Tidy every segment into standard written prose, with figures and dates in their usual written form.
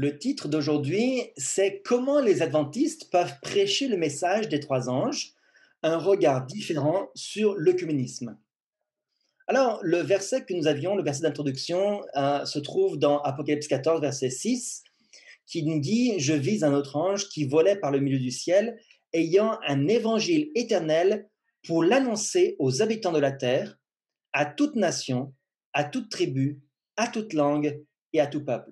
Le titre d'aujourd'hui, c'est Comment les adventistes peuvent prêcher le message des trois anges, un regard différent sur l'œcuménisme. Alors, le verset que nous avions, le verset d'introduction, se trouve dans Apocalypse 14, verset 6, qui nous dit: Je vis un autre ange qui volait par le milieu du ciel, ayant un évangile éternel pour l'annoncer aux habitants de la terre, à toute nation, à toute tribu, à toute langue et à tout peuple.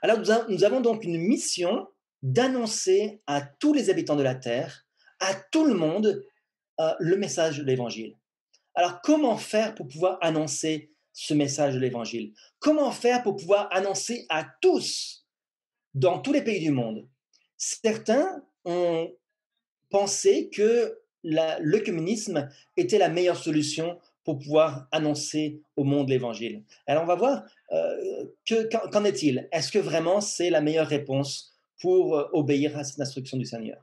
Alors, nous avons donc une mission d'annoncer à tous les habitants de la terre, à tout le monde, le message de l'Évangile. Alors, comment faire pour pouvoir annoncer ce message de l'Évangile? Comment faire pour pouvoir annoncer à tous, dans tous les pays du monde? Certains ont pensé que l'œcuménisme était la meilleure solution pour pouvoir annoncer au monde l'Évangile. Alors, on va voir qu'en est-il? Est-ce que vraiment c'est la meilleure réponse pour obéir à cette instruction du Seigneur?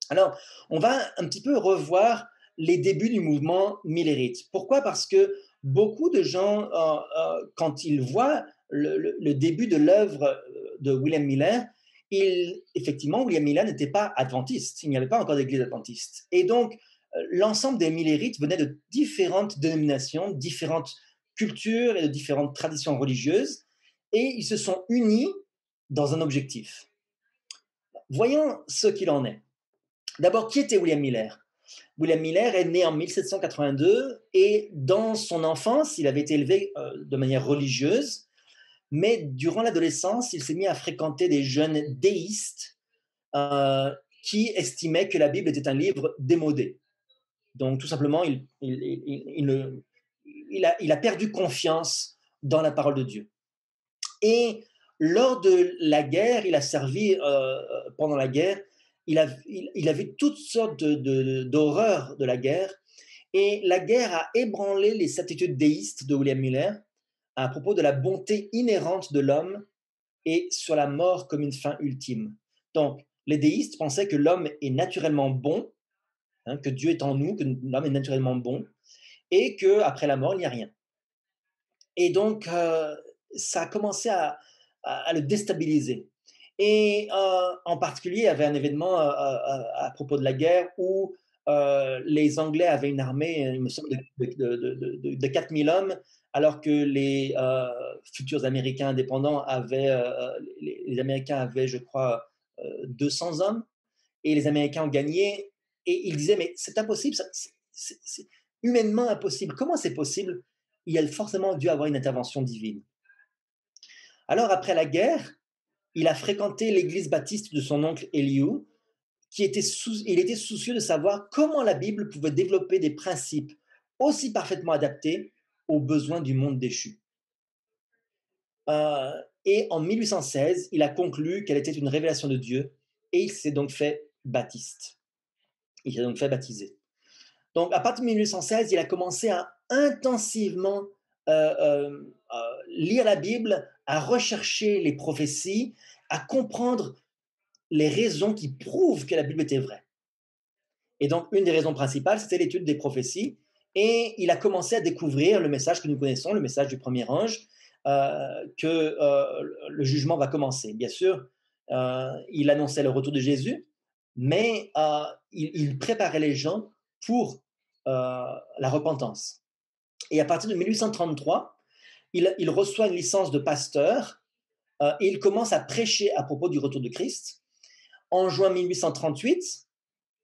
Alors, on va un petit peu revoir les débuts du mouvement millérite. Pourquoi? Parce que beaucoup de gens, quand ils voient le début de l'œuvre de William Miller, effectivement, William Miller n'était pas adventiste. Il n'y avait pas encore d'église adventiste. Et donc, l'ensemble des millérites venaient de différentes dénominations, différentes cultures et de différentes traditions religieuses, et ils se sont unis dans un objectif. Voyons ce qu'il en est. D'abord, qui était William Miller? William Miller est né en 1782 et dans son enfance, il avait été élevé de manière religieuse, mais durant l'adolescence, il s'est mis à fréquenter des jeunes déistes euh, qui estimaient que la Bible était un livre démodé. Donc, tout simplement, il a perdu confiance dans la parole de Dieu. Et lors de la guerre, il a servi pendant la guerre, il a vu toutes sortes d'horreurs de la guerre. Et la guerre a ébranlé les certitudes déistes de William Miller à propos de la bonté inhérente de l'homme et sur la mort comme une fin ultime. Donc, les déistes pensaient que l'homme est naturellement bon, hein, que Dieu est en nous, que l'homme est naturellement bon, et qu'après la mort, il n'y a rien. Et donc, ça a commencé à le déstabiliser. Et en particulier, il y avait un événement à propos de la guerre où les Anglais avaient une armée, il me semble, de 4000 hommes, alors que les futurs Américains indépendants avaient, les Américains avaient, je crois, 200 hommes, et les Américains ont gagné. Et ils disaient, mais c'est impossible, c'est humainement impossible. Comment c'est possible? Il y a forcément dû avoir une intervention divine. Alors, après la guerre, il a fréquenté l'église baptiste de son oncle Elihu, il était soucieux de savoir comment la Bible pouvait développer des principes aussi parfaitement adaptés aux besoins du monde déchu. Euh, et en 1816, il a conclu qu'elle était une révélation de Dieu et il s'est donc fait baptiste. Il s'est donc fait baptiser. Donc, à partir de 1816, il a commencé à intensivement lire la Bible, à rechercher les prophéties, à comprendre les raisons qui prouvent que la Bible était vraie. Et donc, une des raisons principales, c'était l'étude des prophéties. Et il a commencé à découvrir le message que nous connaissons, le message du premier ange, que le jugement va commencer. Bien sûr, il annonçait le retour de Jésus, mais il préparait les gens pour la repentance. Et à partir de 1833, il reçoit une licence de pasteur et il commence à prêcher à propos du retour de Christ. En juin 1838,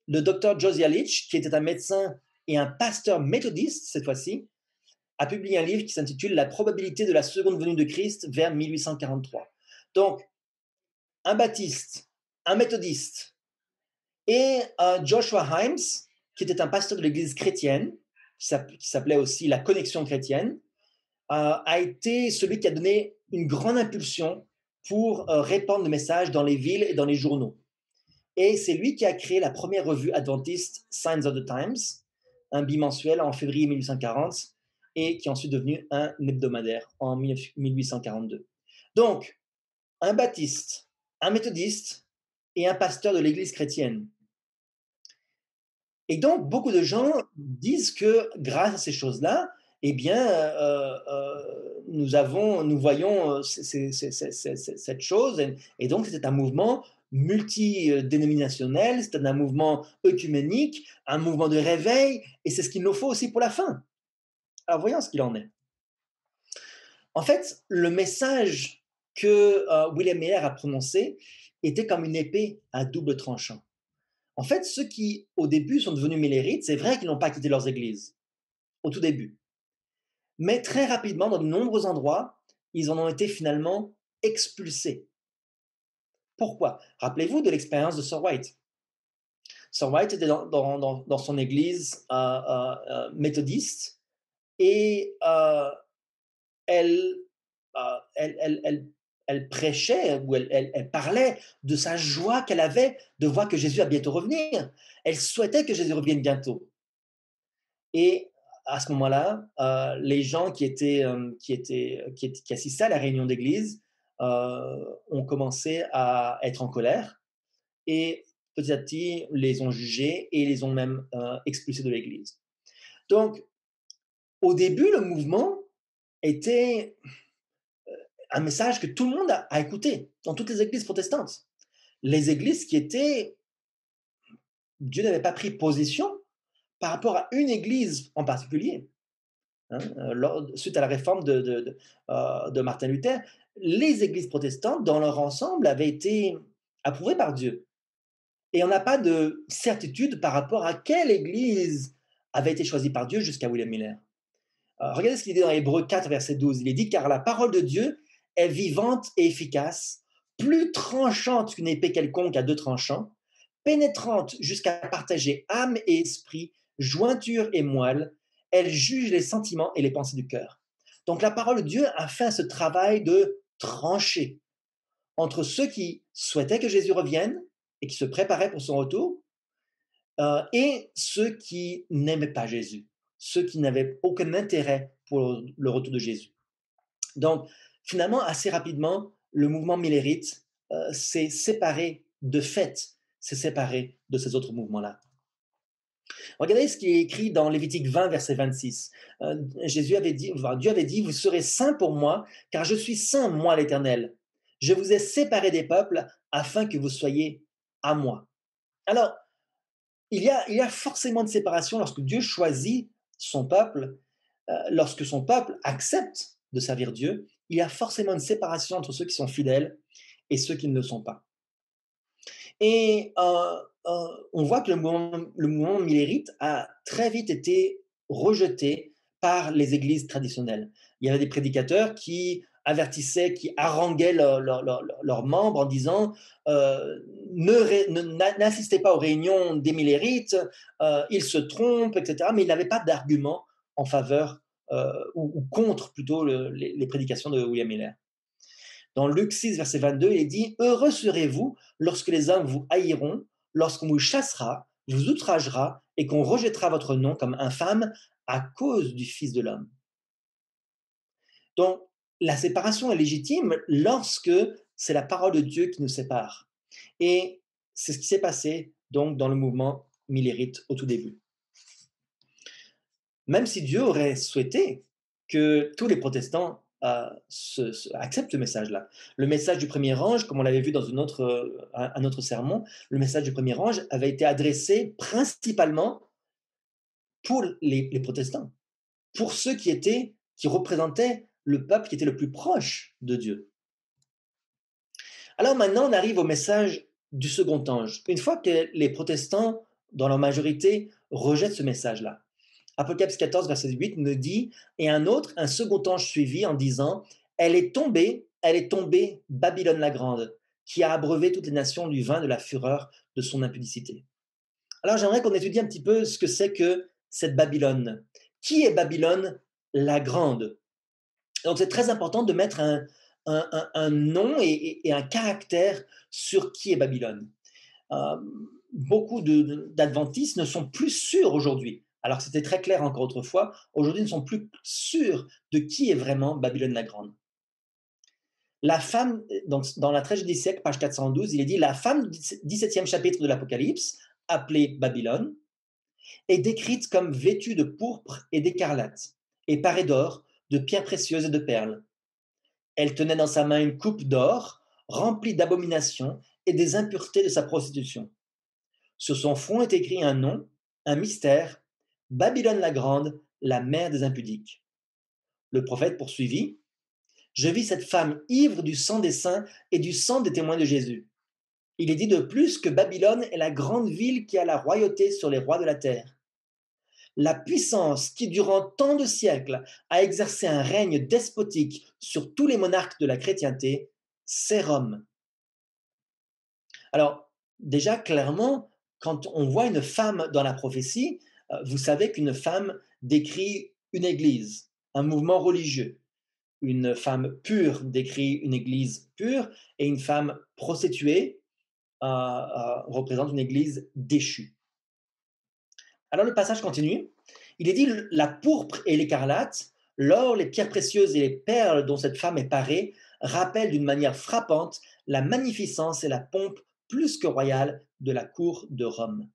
le docteur Josiah Litch, qui était un médecin et un pasteur méthodiste cette fois-ci, a publié un livre qui s'intitule La probabilité de la seconde venue de Christ vers 1843. Donc, un baptiste, un méthodiste et Joshua Himes, qui était un pasteur de l'église chrétienne, qui s'appelait aussi la Connexion chrétienne, a été celui qui a donné une grande impulsion pour répandre le message dans les villes et dans les journaux. Et c'est lui qui a créé la première revue adventiste Signs of the Times, un bimensuel en février 1840, et qui est ensuite devenu un hebdomadaire en 1842. Donc, un baptiste, un méthodiste et un pasteur de l'église chrétienne. Et donc, beaucoup de gens disent que grâce à ces choses-là, eh bien, nous voyons cette chose, et donc c'est un mouvement multidénominationnel, c'est un mouvement œcuménique, un mouvement de réveil, et c'est ce qu'il nous faut aussi pour la fin. Alors voyons ce qu'il en est. En fait, le message que William Miller a prononcé était comme une épée à double tranchant. En fait, ceux qui, au début, sont devenus millérites, c'est vrai qu'ils n'ont pas quitté leurs églises, au tout début. Mais très rapidement, dans de nombreux endroits, ils en ont été finalement expulsés. Pourquoi? Rappelez-vous de l'expérience de Sir White. Sir White était dans son église méthodiste, et elle, elle prêchait, ou elle parlait de sa joie qu'elle avait de voir que Jésus va bientôt revenir. Elle souhaitait que Jésus revienne bientôt. Et à ce moment-là, les gens qui assistaient à la réunion d'église ont commencé à être en colère, et petit à petit les ont jugés et les ont même expulsés de l'église. Donc, au début, le mouvement était un message que tout le monde a écouté dans toutes les églises protestantes. Les églises qui étaient, Dieu n'avait pas pris position par rapport à une église en particulier. Hein, suite à la réforme de Martin Luther, les églises protestantes, dans leur ensemble, avaient été approuvées par Dieu. Et on n'a pas de certitude par rapport à quelle église avait été choisie par Dieu jusqu'à William Miller. Regardez ce qu'il dit dans Hébreux 4, verset 12. Il est dit: car la parole de Dieu est vivante et efficace, plus tranchante qu'une épée quelconque à deux tranchants, pénétrante jusqu'à partager âme et esprit, jointure et moelle. Elle juge les sentiments et les pensées du cœur. Donc la parole de Dieu a fait ce travail de trancher entre ceux qui souhaitaient que Jésus revienne et qui se préparaient pour son retour, et ceux qui n'aimaient pas Jésus, ceux qui n'avaient aucun intérêt pour le retour de Jésus. Donc, finalement, assez rapidement, le mouvement millérite s'est séparé de fait, s'est séparé de ces autres mouvements-là. Regardez ce qui est écrit dans Lévitique 20, verset 26. Dieu avait dit: vous serez saints pour moi, car je suis saint, moi l'Éternel. Je vous ai séparés des peuples afin que vous soyez à moi. Alors, il y a forcément une séparation lorsque Dieu choisit son peuple, lorsque son peuple accepte de servir Dieu. Il y a forcément une séparation entre ceux qui sont fidèles et ceux qui ne le sont pas. Et on voit que le mouvement millérite a très vite été rejeté par les églises traditionnelles. Il y avait des prédicateurs qui avertissaient, qui haranguaient leurs membres en disant n'assistez pas aux réunions des millérites, ils se trompent, etc. Mais ils n'avaient pas d'argument en faveur ou contre plutôt les prédications de William Miller. Dans Luc 6, verset 22, il est dit: heureux serez-vous lorsque les hommes vous haïront, lorsqu'on vous chassera, vous outragera et qu'on rejettera votre nom comme infâme à cause du Fils de l'homme. Donc, la séparation est légitime lorsque c'est la parole de Dieu qui nous sépare. Et c'est ce qui s'est passé donc dans le mouvement millérite au tout début. Même si Dieu aurait souhaité que tous les protestants acceptent ce message-là. Le message du premier ange, comme on l'avait vu dans un autre sermon, le message du premier ange avait été adressé principalement pour les protestants, pour ceux qui représentaient le peuple qui était le plus proche de Dieu. Alors maintenant, on arrive au message du second ange. Une fois que les protestants, dans leur majorité, rejettent ce message-là, Apocalypse 14, verset 8 nous dit: et un second ange suivit en disant: elle est tombée, Babylone la grande, qui a abreuvé toutes les nations du vin de la fureur de son impudicité. Alors j'aimerais qu'on étudie un petit peu ce que c'est que cette Babylone. Qui est Babylone la grande? Donc c'est très important de mettre un nom et un caractère sur qui est Babylone. Beaucoup d'adventistes ne sont plus sûrs aujourd'hui, alors que c'était très clair encore autrefois, aujourd'hui ne sont plus sûrs de qui est vraiment Babylone la Grande. La femme, donc dans la tragédie du siècle, page 412, il est dit: la femme du 17e chapitre de l'Apocalypse, appelée Babylone, est décrite comme vêtue de pourpre et d'écarlate, et parée d'or, de pierres précieuses et de perles. Elle tenait dans sa main une coupe d'or remplie d'abominations et des impuretés de sa prostitution. Sur son front est écrit un nom, un mystère, Babylone la grande, la mère des impudiques. Le prophète poursuivit, je vis cette femme ivre du sang des saints et du sang des témoins de Jésus. Il est dit de plus que Babylone est la grande ville qui a la royauté sur les rois de la terre. La puissance qui, durant tant de siècles, a exercé un règne despotique sur tous les monarques de la chrétienté, c'est Rome. Alors, déjà, clairement, quand on voit une femme dans la prophétie, vous savez qu'une femme décrit une église, un mouvement religieux. Une femme pure décrit une église pure et une femme prostituée représente une église déchue. Alors le passage continue. Il est dit la pourpre et l'écarlate, l'or, les pierres précieuses et les perles dont cette femme est parée rappellent d'une manière frappante la magnificence et la pompe plus que royale de la cour de Rome.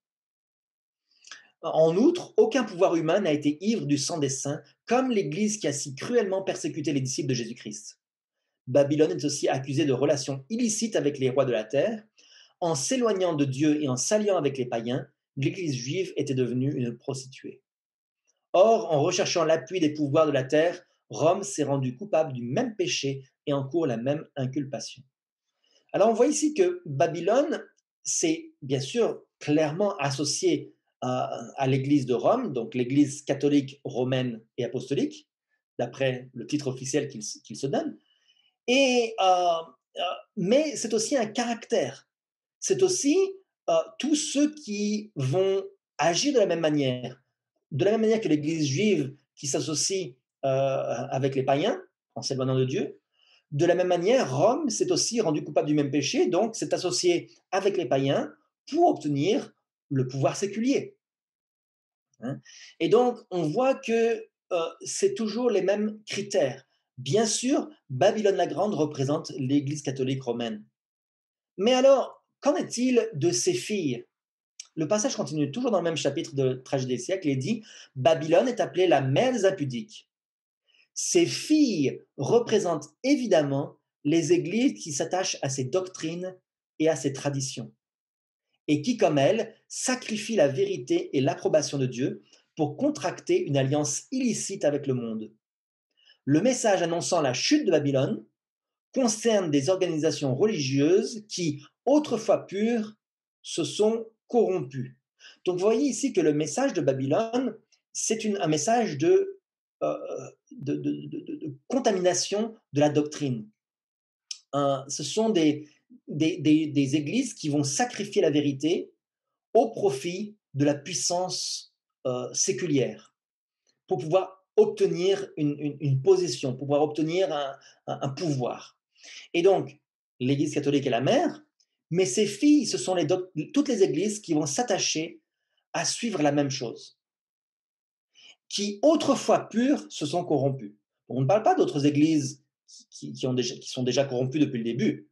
En outre, aucun pouvoir humain n'a été ivre du sang des saints, comme l'Église qui a si cruellement persécuté les disciples de Jésus-Christ. Babylone est aussi accusée de relations illicites avec les rois de la terre. En s'éloignant de Dieu et en s'alliant avec les païens, l'Église juive était devenue une prostituée. Or, en recherchant l'appui des pouvoirs de la terre, Rome s'est rendue coupable du même péché et encourt la même inculpation. Alors, on voit ici que Babylone, c'est bien sûr clairement associé à l'Église de Rome, donc l'Église catholique, romaine et apostolique, d'après le titre officiel qu'il se donne. Et, mais c'est aussi un caractère. C'est aussi tous ceux qui vont agir de la même manière que l'Église juive qui s'associe avec les païens en s'éloignant de Dieu. De la même manière, Rome s'est aussi rendu coupable du même péché, donc s'est associé avec les païens pour obtenir le pouvoir séculier. Hein. Et donc, on voit que c'est toujours les mêmes critères. Bien sûr, Babylone la Grande représente l'Église catholique romaine. Mais alors, qu'en est-il de ses filles? Le passage continue toujours dans le même chapitre de Tragédie des siècles et dit Babylone est appelée la mère des impudiques. Ses filles représentent évidemment les églises qui s'attachent à ses doctrines et à ses traditions, et qui, comme elle, sacrifient la vérité et l'approbation de Dieu pour contracter une alliance illicite avec le monde. Le message annonçant la chute de Babylone concerne des organisations religieuses qui, autrefois pures, se sont corrompues. Donc vous voyez ici que le message de Babylone, c'est un message euh, de contamination de la doctrine. Ce sont des églises qui vont sacrifier la vérité au profit de la puissance séculière pour pouvoir obtenir une position, pour pouvoir obtenir un pouvoir. Et donc, l'Église catholique est la mère, mais ses filles, ce sont toutes les églises qui vont s'attacher à suivre la même chose, qui autrefois pures se sont corrompues. On ne parle pas d'autres églises qui sont déjà corrompues depuis le début,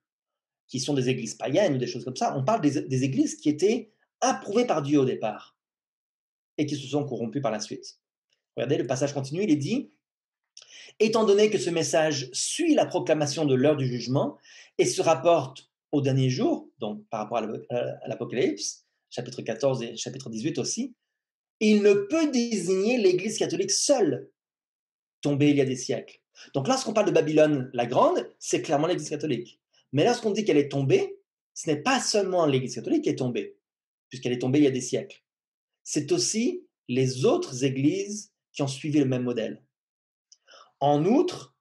qui sont des églises païennes ou des choses comme ça. On parle des églises qui étaient approuvées par Dieu au départ et qui se sont corrompues par la suite. Regardez, le passage continue, il est dit étant donné que ce message suit la proclamation de l'heure du jugement et se rapporte au dernier jour, donc par rapport à l'Apocalypse, chapitre 14 et chapitre 18 aussi, il ne peut désigner l'Église catholique seule, tombée il y a des siècles. Donc lorsqu'on parle de Babylone la Grande, c'est clairement l'Église catholique. Mais lorsqu'on dit qu'elle est tombée, ce n'est pas seulement l'Église catholique qui est tombée, puisqu'elle est tombée il y a des siècles. C'est aussi les autres églises qui ont suivi le même modèle. En outre,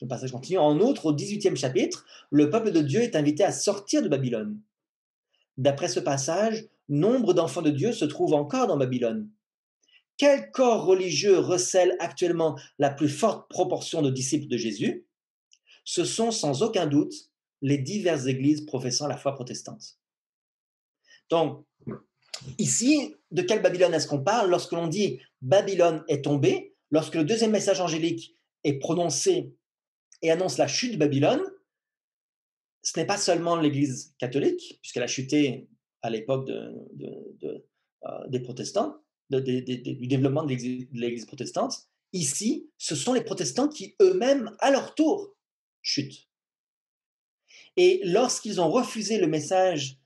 le passage continue, en outre, au 18e chapitre, le peuple de Dieu est invité à sortir de Babylone. D'après ce passage, nombre d'enfants de Dieu se trouvent encore dans Babylone. Quel corps religieux recèle actuellement la plus forte proportion de disciples de Jésus? Ce sont sans aucun doute les diverses églises professant la foi protestante. Donc, ici, de quelle Babylone est-ce qu'on parle? Lorsque l'on dit Babylone est tombée, lorsque le deuxième message angélique est prononcé et annonce la chute de Babylone, ce n'est pas seulement l'Église catholique, puisqu'elle a chuté à l'époque des protestants, du développement de l'Église protestante, Ici, ce sont les protestants qui eux-mêmes, à leur tour, chutent. Et lorsqu'ils ont refusé le message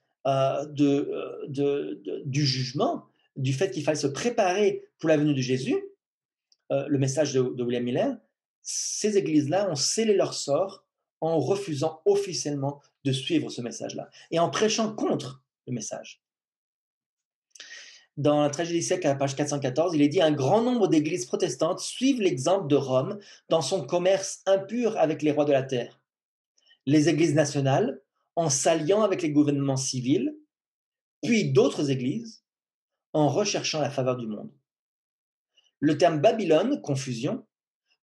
du jugement, du fait qu'il fallait se préparer pour la venue de Jésus, le message de William Miller, ces églises-là ont scellé leur sort en refusant officiellement de suivre ce message-là et en prêchant contre le message. Dans la tragédie des siècles, à la page 414, il est dit: un grand nombre d'églises protestantes suivent l'exemple de Rome dans son commerce impur avec les rois de la terre. Les églises nationales, en s'alliant avec les gouvernements civils, puis d'autres églises, en recherchant la faveur du monde. Le terme Babylone, confusion,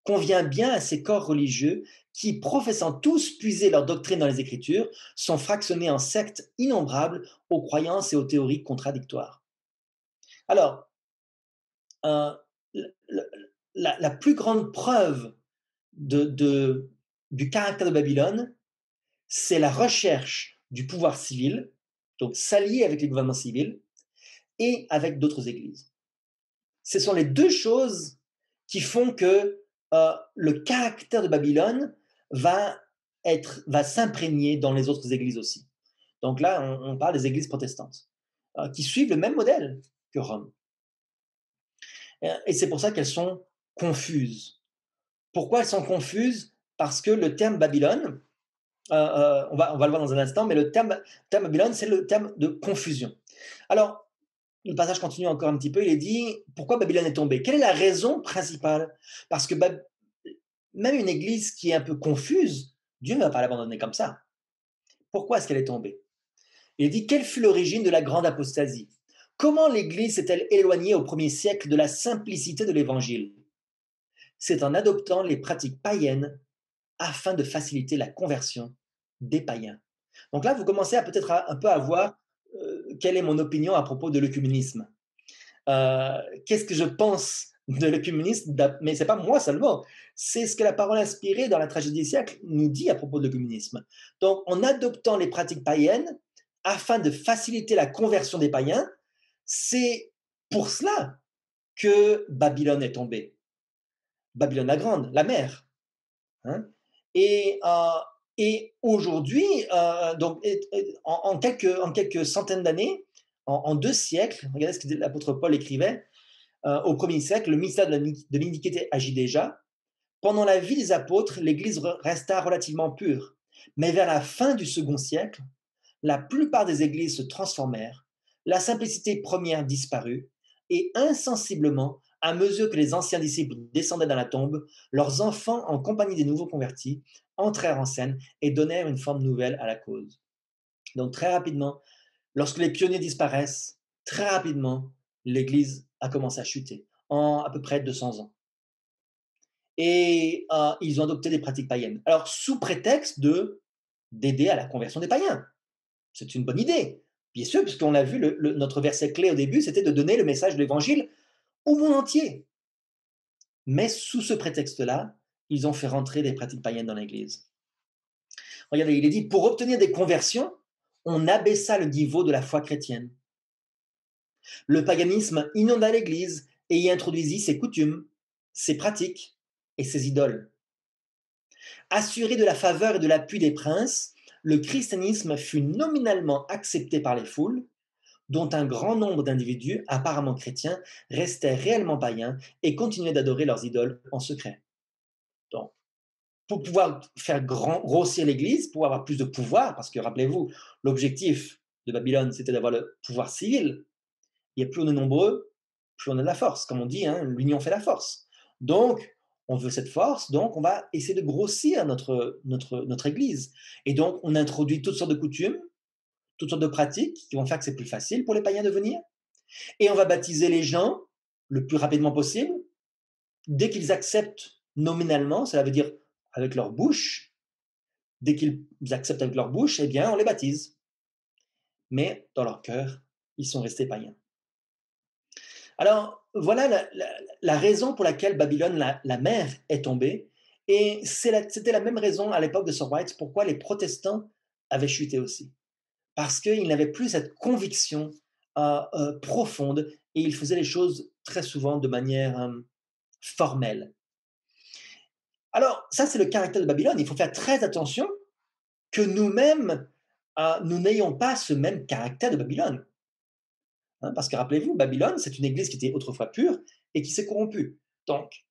convient bien à ces corps religieux qui, professant tous puiser leur doctrine dans les Écritures, sont fractionnés en sectes innombrables aux croyances et aux théories contradictoires. Alors, euh, la plus grande preuve du caractère de Babylone, c'est la recherche du pouvoir civil, donc s'allier avec les gouvernements civils, et avec d'autres églises. Ce sont les deux choses qui font que le caractère de Babylone va s'imprégner dans les autres églises aussi. Donc là, on parle des églises protestantes, qui suivent le même modèle que Rome. Et c'est pour ça qu'elles sont confuses. Pourquoi elles sont confuses? Parce que le terme Babylone, on va le voir dans un instant, mais le terme Babylone, c'est le terme de confusion. Alors, le passage continue encore un petit peu, il est dit, pourquoi Babylone est tombée? Quelle est la raison principale? Parce que même une église qui est un peu confuse, Dieu ne va pas l'abandonner comme ça. Pourquoi est-ce qu'elle est tombée? Il dit, quelle fut l'origine de la grande apostasie? Comment l'église s'est-elle éloignée au 1er siècle de la simplicité de l'évangile? C'est en adoptant les pratiques païennes afin de faciliter la conversion des païens. Donc là, vous commencez à peut-être un peu à voir quelle est mon opinion à propos de l'œcuménisme. Qu'est-ce que je pense de l'œcuménisme? Mais c'est pas moi seulement, c'est ce que la parole inspirée dans la tragédie des siècles nous dit à propos de l'œcuménisme. Donc, en adoptant les pratiques païennes afin de faciliter la conversion des païens, c'est pour cela que Babylone est tombée. Babylone la Grande, la mère. Hein? Et, aujourd'hui, en quelques centaines d'années, en 2 siècles, regardez ce que l'apôtre Paul écrivait, au 1er siècle, le mystère de l'iniquité agit déjà. Pendant la vie des apôtres, l'Église resta relativement pure. Mais vers la fin du 2e siècle, la plupart des églises se transformèrent, la simplicité première disparut, et insensiblement, à mesure que les anciens disciples descendaient dans la tombe, leurs enfants, en compagnie des nouveaux convertis, entrèrent en scène et donnèrent une forme nouvelle à la cause. Donc très rapidement, lorsque les pionniers disparaissent, très rapidement, l'Église a commencé à chuter, en à peu près 200 ans. Et ils ont adopté des pratiques païennes. Alors, sous prétexte d'aider à la conversion des païens. C'est une bonne idée, bien sûr, puisqu'on l'a vu, notre verset clé au début, c'était de donner le message de l'Évangile au monde entier. Mais sous ce prétexte-là, ils ont fait rentrer des pratiques païennes dans l'Église. Regardez, il est dit, pour obtenir des conversions, on abaissa le niveau de la foi chrétienne. Le paganisme inonda l'Église et y introduisit ses coutumes, ses pratiques et ses idoles. Assuré de la faveur et de l'appui des princes, le christianisme fut nominalement accepté par les foules, dont un grand nombre d'individus, apparemment chrétiens, restaient réellement païens et continuaient d'adorer leurs idoles en secret. Donc, pour pouvoir faire grossir l'Église, pour avoir plus de pouvoir, parce que rappelez-vous, l'objectif de Babylone, c'était d'avoir le pouvoir civil. Et plus on est nombreux, plus on a de la force. Comme on dit, hein, l'union fait la force. Donc, on veut cette force, donc on va essayer de grossir notre Église. Et donc, on introduit toutes sortes de coutumes, toutes sortes de pratiques qui vont faire que c'est plus facile pour les païens de venir. Et on va baptiser les gens le plus rapidement possible. Dès qu'ils acceptent nominalement, cela veut dire avec leur bouche, dès qu'ils acceptent avec leur bouche, eh bien, on les baptise. Mais dans leur cœur, ils sont restés païens. Alors, voilà la raison pour laquelle Babylone, la mère, est tombée. Et c'était la même raison à l'époque de Sir White pourquoi les protestants avaient chuté aussi. Parce qu'ils n'avaient plus cette conviction profonde et ils faisaient les choses très souvent de manière formelle. Alors, ça, c'est le caractère de Babylone. Il faut faire très attention que nous-mêmes, nous n'ayons pas ce même caractère de Babylone. Hein, parce que rappelez-vous, Babylone, c'est une église qui était autrefois pure et qui s'est corrompue. Donc,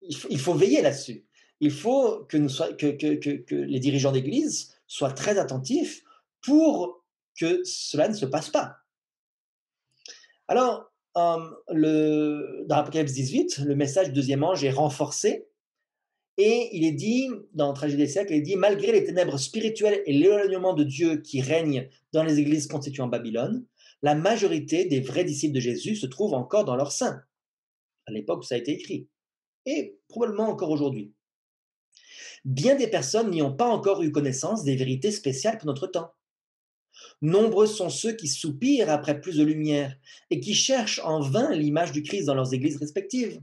il faut veiller là-dessus. Il faut que, que les dirigeants d'église soient très attentifs pour que cela ne se passe pas. Alors, dans Apocalypse 18, le message du deuxième ange est renforcé et il est dit, dans Tragédie des siècles, il est dit, malgré les ténèbres spirituelles et l'éloignement de Dieu qui règnent dans les églises constituant Babylone, la majorité des vrais disciples de Jésus se trouvent encore dans leur sein, à l'époque où ça a été écrit, et probablement encore aujourd'hui. Bien des personnes n'y ont pas encore eu connaissance des vérités spéciales pour notre temps. Nombreux sont ceux qui soupirent après plus de lumière et qui cherchent en vain l'image du Christ dans leurs églises respectives.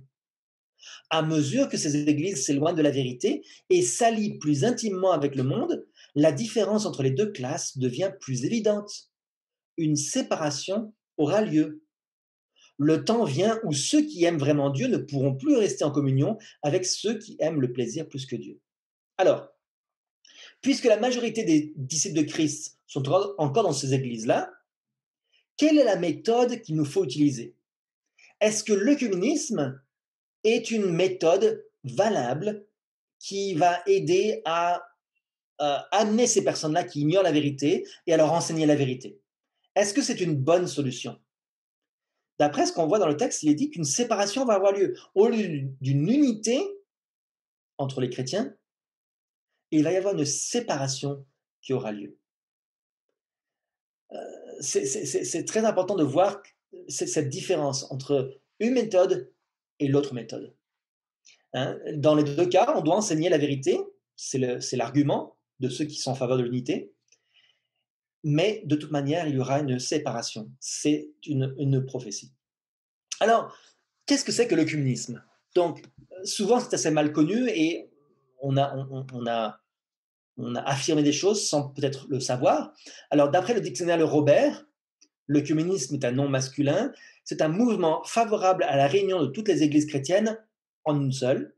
À mesure que ces églises s'éloignent de la vérité et s'allient plus intimement avec le monde, la différence entre les deux classes devient plus évidente. Une séparation aura lieu. Le temps vient où ceux qui aiment vraiment Dieu ne pourront plus rester en communion avec ceux qui aiment le plaisir plus que Dieu. Alors, puisque la majorité des disciples de Christ sont encore dans ces églises-là, quelle est la méthode qu'il nous faut utiliser? Est-ce que l'œcuménisme est une méthode valable qui va aider à amener ces personnes-là qui ignorent la vérité et à leur enseigner la vérité? Est-ce que c'est une bonne solution? D'après ce qu'on voit dans le texte, il est dit qu'une séparation va avoir lieu. Au lieu d'une unité entre les chrétiens, il va y avoir une séparation qui aura lieu. C'est très important de voir cette différence entre une méthode et l'autre méthode. Hein. Dans les deux cas, on doit enseigner la vérité, c'est l'argument de ceux qui sont en faveur de l'unité, mais de toute manière, il y aura une séparation. C'est une prophétie. Alors, qu'est-ce que c'est que l'œcuménisme? Donc, souvent, c'est assez mal connu et on a, on a affirmé des choses sans peut-être le savoir. Alors, d'après le dictionnaire Le Robert, l'œcuménisme est un nom masculin. C'est un mouvement favorable à la réunion de toutes les églises chrétiennes en une seule.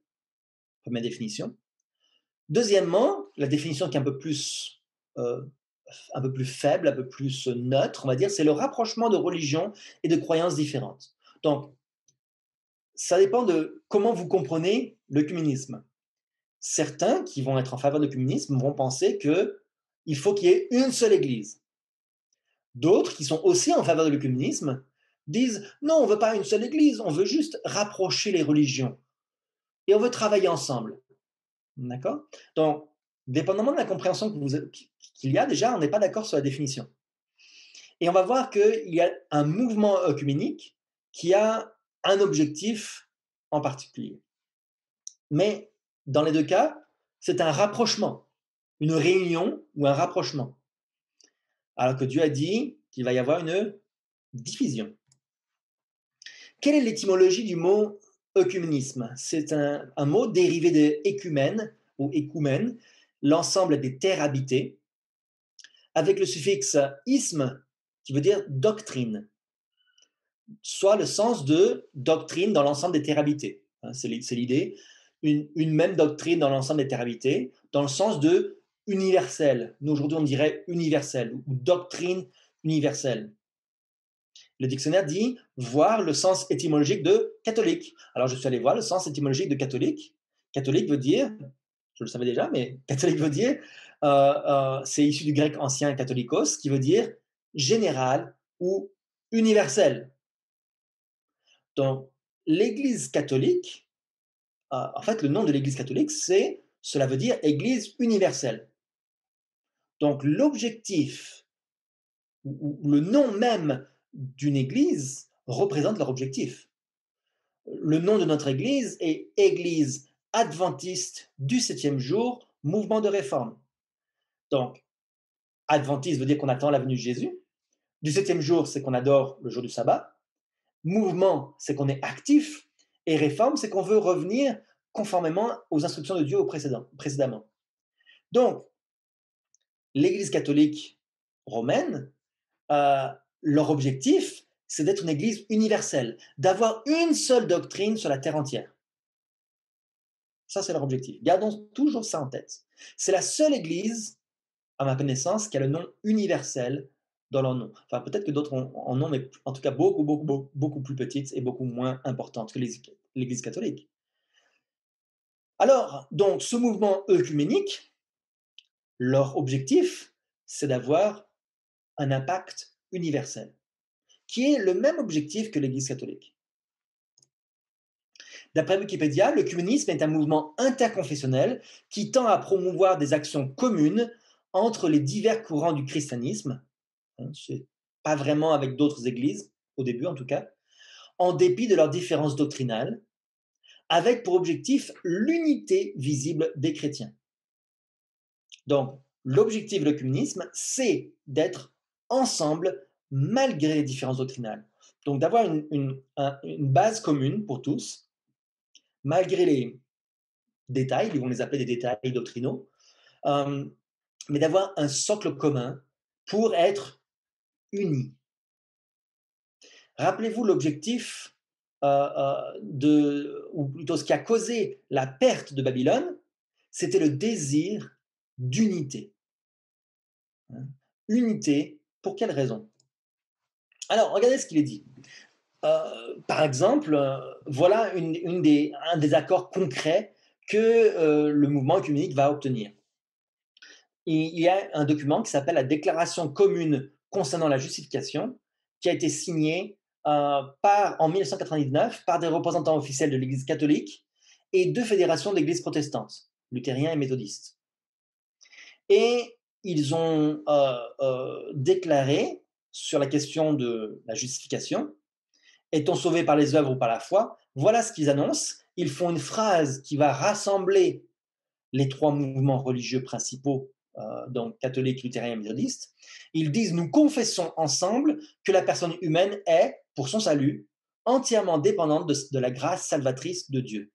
Première définition. Deuxièmement, la définition qui est un peu plus faible, un peu plus neutre, on va dire, c'est le rapprochement de religions et de croyances différentes. Donc, ça dépend de comment vous comprenez l'œcuménisme. Certains qui vont être en faveur de l'œcuménisme vont penser qu'il faut qu'il y ait une seule église. D'autres qui sont aussi en faveur de l'œcuménisme disent non, on ne veut pas une seule église, on veut juste rapprocher les religions et on veut travailler ensemble. D'accord? Donc, dépendamment de la compréhension qu'il y a, déjà, on n'est pas d'accord sur la définition. Et on va voir qu'il y a un mouvement œcuménique qui a un objectif en particulier. Mais dans les deux cas, c'est un rapprochement, une réunion ou un rapprochement. Alors que Dieu a dit qu'il va y avoir une division. Quelle est l'étymologie du mot œcuménisme? C'est un mot dérivé de écumène ou écoumène, l'ensemble des terres habitées, avec le suffixe isme qui veut dire doctrine, soit le sens de doctrine dans l'ensemble des terres habitées. C'est l'idée, une même doctrine dans l'ensemble des terres habitées, dans le sens de universel. Nous, aujourd'hui, on dirait universel ou doctrine universelle. Le dictionnaire dit voir le sens étymologique de catholique. Alors, je suis allé voir le sens étymologique de catholique. Catholique veut dire, je le savais déjà, mais catholique veut dire, c'est issu du grec ancien catholikos, qui veut dire général ou universel. Donc, l'Église catholique, en fait, le nom de l'Église catholique, cela veut dire Église universelle. Donc, l'objectif, ou le nom même d'une Église représente leur objectif. Le nom de notre Église est Église adventiste du 7e jour, mouvement de réforme. Donc, adventiste veut dire qu'on attend la venue de Jésus. Du 7e jour, c'est qu'on adore le jour du sabbat. Mouvement, c'est qu'on est actif. Et réforme, c'est qu'on veut revenir conformément aux instructions de Dieu précédemment. Donc, l'Église catholique romaine, leur objectif, c'est d'être une Église universelle, d'avoir une seule doctrine sur la terre entière. Ça, c'est leur objectif. Gardons toujours ça en tête. C'est la seule église, à ma connaissance, qui a le nom universel dans leur nom. Enfin, peut-être que d'autres en ont, mais en tout cas beaucoup plus petites et beaucoup moins importantes que l'Église catholique. Alors, donc, ce mouvement œcuménique, leur objectif, c'est d'avoir un impact universel, qui est le même objectif que l'Église catholique. D'après Wikipédia, l'œcuménisme est un mouvement interconfessionnel qui tend à promouvoir des actions communes entre les divers courants du christianisme. C'est pas vraiment avec d'autres églises, au début en tout cas, en dépit de leurs différences doctrinales, avec pour objectif l'unité visible des chrétiens. Donc, l'objectif de l'œcuménisme, c'est d'être ensemble malgré les différences doctrinales. Donc, d'avoir une base commune pour tous, malgré les détails, ils vont les appeler des détails doctrinaux, euh, mais d'avoir un socle commun pour être unis. Rappelez-vous l'objectif ou plutôt ce qui a causé la perte de Babylone, c'était le désir d'unité. Unité, pour quelle raison? Alors, regardez ce qu'il est dit. Par exemple, voilà un des accords concrets que le mouvement œcuménique va obtenir. Il y a un document qui s'appelle la Déclaration commune concernant la justification, qui a été signée en 1999 par des représentants officiels de l'Église catholique et deux fédérations d'églises protestantes, luthériens et méthodistes. Et ils ont déclaré sur la question de la justification, est-on sauvé par les œuvres ou par la foi? Voilà ce qu'ils annoncent. Ils font une phrase qui va rassembler les trois mouvements religieux principaux, donc catholique, luthérien et méthodiste. Ils disent: nous confessons ensemble que la personne humaine est, pour son salut, entièrement dépendante de la grâce salvatrice de Dieu.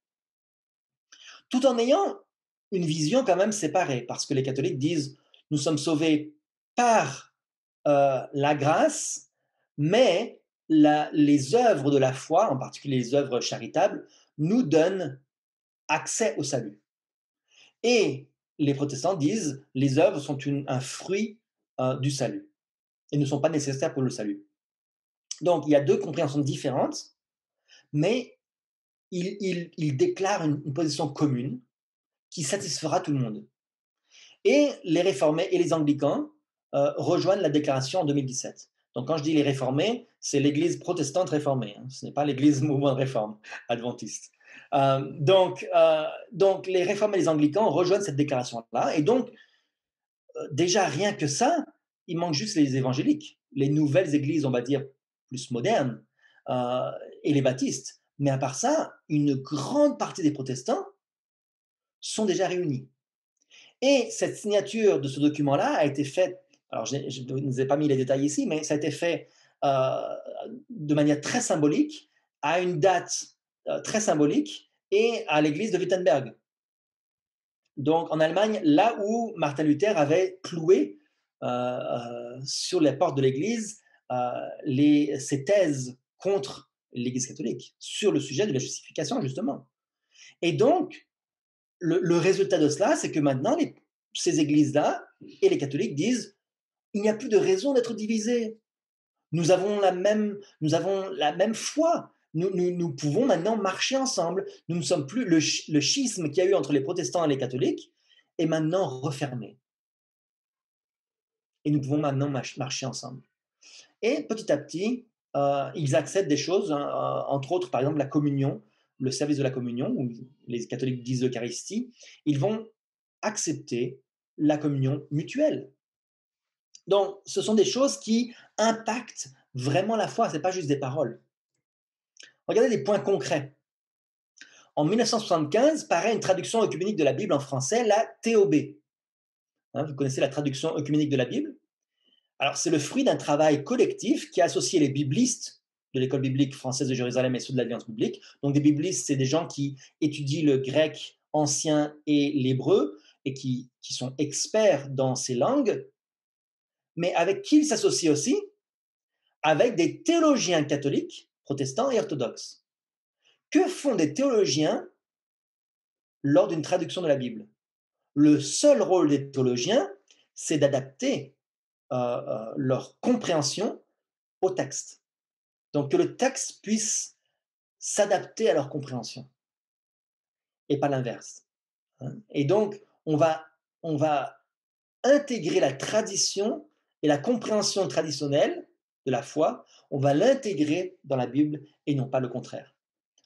Tout en ayant une vision quand même séparée, parce que les catholiques disent: nous sommes sauvés par la grâce, mais les œuvres de la foi, en particulier les œuvres charitables, nous donnent accès au salut. Et les protestants disent: les œuvres sont un fruit du salut et ne sont pas nécessaires pour le salut. Donc, il y a deux compréhensions différentes, mais ils déclarent une position commune qui satisfera tout le monde. Et les réformés et les anglicans rejoignent la déclaration en 2017. Donc, quand je dis les réformés, c'est l'Église protestante réformée. Ce n'est pas l'Église mouvement de réforme adventiste. Donc, les réformés et les anglicans rejoignent cette déclaration-là. Et donc, déjà, rien que ça, il manque juste les évangéliques, les nouvelles églises, on va dire, plus modernes, et les baptistes. Mais à part ça, une grande partie des protestants sont déjà réunis. Et cette signature de ce document-là a été faite, alors je ne vous ai pas mis les détails ici, mais ça a été fait de manière très symbolique, à une date très symbolique, et à l'église de Wittenberg. Donc en Allemagne, là où Martin Luther avait cloué sur les portes de l'église ses thèses contre l'église catholique, sur le sujet de la justification, justement. Et donc, le résultat de cela, c'est que maintenant, ces églises-là et les catholiques disent: il n'y a plus de raison d'être divisés. Nous avons la même foi. Nous pouvons maintenant marcher ensemble. Nous ne sommes plus le schisme qu'il y a eu entre les protestants et les catholiques est maintenant refermé. Et nous pouvons maintenant marcher ensemble. Et petit à petit, ils acceptent des choses, entre autres, par exemple, la communion, le service de la communion, où les catholiques disent l'Eucharistie. Ils vont accepter la communion mutuelle. Donc, ce sont des choses qui impactent vraiment la foi, ce n'est pas juste des paroles. Regardez des points concrets. En 1975, paraît une traduction œcuménique de la Bible en français, la TOB. Vous connaissez la traduction œcuménique de la Bible? Alors, c'est le fruit d'un travail collectif qui a associé les biblistes de l'école biblique française de Jérusalem et ceux de l'Alliance biblique. Donc, des biblistes, c'est des gens qui étudient le grec ancien et l'hébreu et qui sont experts dans ces langues, mais avec qui ils s'associent aussi? Avec des théologiens catholiques, protestants et orthodoxes. Que font des théologiens lors d'une traduction de la Bible. Le seul rôle des théologiens, c'est d'adapter leur compréhension au texte. Donc que le texte puisse s'adapter à leur compréhension et pas l'inverse, hein. Et donc on va intégrer la tradition et la compréhension traditionnelle de la foi, on va l'intégrer dans la Bible et non pas le contraire.